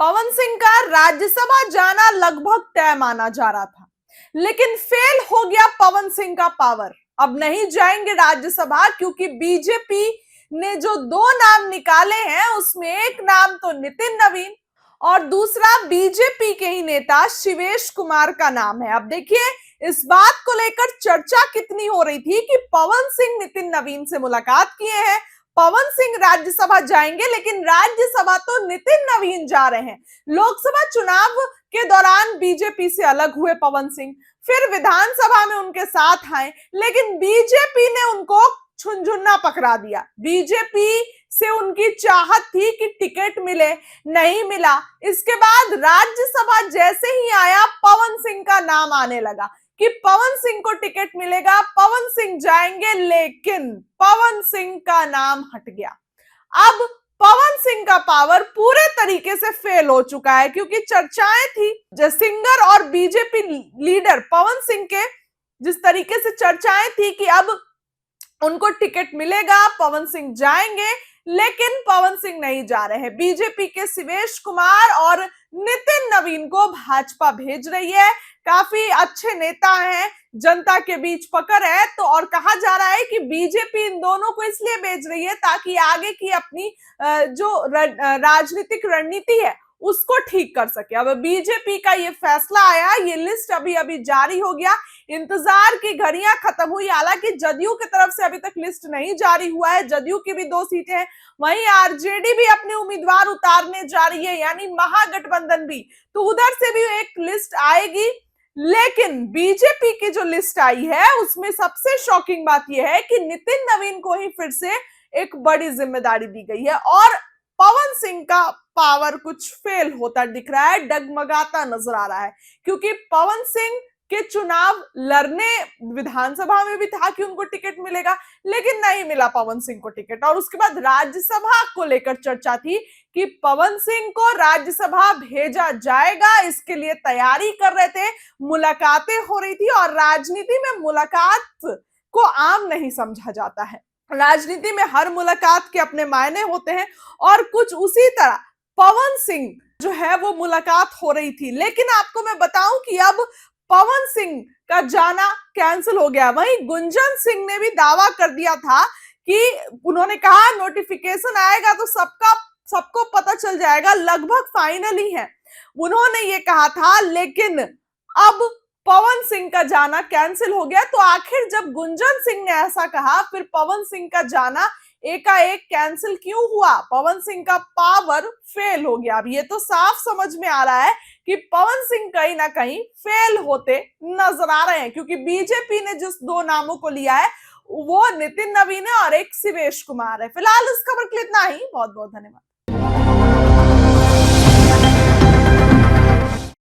पवन सिंह का राज्यसभा जाना लगभग तय माना जा रहा था, लेकिन फेल हो गया पवन सिंह का पावर। अब नहीं जाएंगे राज्यसभा क्योंकि बीजेपी ने जो दो नाम निकाले हैं उसमें एक नाम तो नितिन नवीन और दूसरा बीजेपी के ही नेता शिवेश कुमार का नाम है। अब देखिए, इस बात को लेकर चर्चा कितनी हो रही थी कि पवन सिंह नितिन नवीन से मुलाकात किए हैं, पवन सिंह राज्यसभा जाएंगे, लेकिन राज्यसभा तो नितिन नवीन जा रहे हैं। लोकसभा चुनाव के दौरान बीजेपी से अलग हुए पवन सिंह, फिर विधानसभा में उनके साथ आए, लेकिन बीजेपी ने उनको झुनझुना पकड़ा दिया। बीजेपी से उनकी चाहत थी कि टिकट मिले, नहीं मिला। इसके बाद राज्यसभा जैसे ही आया, पवन सिंह का नाम आने लगा कि पवन सिंह को टिकट मिलेगा, पवन सिंह जाएंगे, लेकिन पवन सिंह का नाम हट गया। अब पवन सिंह का पावर पूरे तरीके से फेल हो चुका है, क्योंकि चर्चाएं थी सिंगर और बीजेपी लीडर पवन सिंह के, जिस तरीके से चर्चाएं थी कि अब उनको टिकट मिलेगा, पवन सिंह जाएंगे, लेकिन पवन सिंह नहीं जा रहे हैं। बीजेपी के शिवेश कुमार और नितिन नवीन को भाजपा भेज रही है। काफी अच्छे नेता हैं, जनता के बीच पकड़ है, तो और कहा जा रहा है कि बीजेपी इन दोनों को इसलिए भेज रही है ताकि आगे की अपनी जो राजनीतिक रणनीति है उसको ठीक कर सके। अब बीजेपी का ये फैसला आया, ये लिस्ट अभी अभी जारी हो गया, इंतजार की घड़ियां खत्म हुई। हालांकि जदयू की तरफ से अभी तक लिस्ट नहीं जारी हुआ है, जदयू की भी 2 सीटें हैं, वहीं आरजेडी भी अपने उम्मीदवार उतारने जा रही है, यानी महागठबंधन भी, तो उधर से भी एक लिस्ट आएगी। लेकिन बीजेपी की जो लिस्ट आई है उसमें सबसे शॉकिंग बात यह है कि नितिन नवीन को ही फिर से एक बड़ी जिम्मेदारी दी गई है और पवन सिंह का पावर कुछ फेल होता दिख रहा है, डगमगाता नजर आ रहा है, क्योंकि पवन सिंह के चुनाव लड़ने विधानसभा में भी था कि उनको टिकट मिलेगा, लेकिन नहीं मिला पवन सिंह को टिकट। और उसके बाद राज्यसभा को लेकर चर्चा थी कि पवन सिंह को राज्यसभा भेजा जाएगा, इसके लिए तैयारी कर रहे थे, मुलाकातें हो रही थी। और राजनीति में मुलाकात को आम नहीं समझा जाता है, राजनीति में हर मुलाकात के अपने मायने होते हैं, और कुछ उसी तरह पवन सिंह जो है वो मुलाकात हो रही थी। लेकिन आपको मैं बताऊं कि अब पवन सिंह का जाना कैंसिल हो गया। वहीं गुंजन सिंह ने भी दावा कर दिया था कि उन्होंने कहा नोटिफिकेशन आएगा तो सबको पता चल जाएगा, लगभग फाइनल ही है, उन्होंने ये कहा था। लेकिन अब पवन सिंह का जाना कैंसिल हो गया, तो आखिर जब गुंजन सिंह ने ऐसा कहा, फिर पवन सिंह का जाना एकाएक कैंसिल क्यों हुआ? पवन सिंह का पावर फेल हो गया। अब ये तो साफ समझ में आ रहा है कि पवन सिंह कहीं ना कहीं फेल होते नजर आ रहे हैं, क्योंकि बीजेपी ने जिस 2 नामों को लिया है वो नितिन नवीन है और एक शिवेश कुमार है। फिलहाल इस खबर के लिए इतना ही। बहुत बहुत धन्यवाद।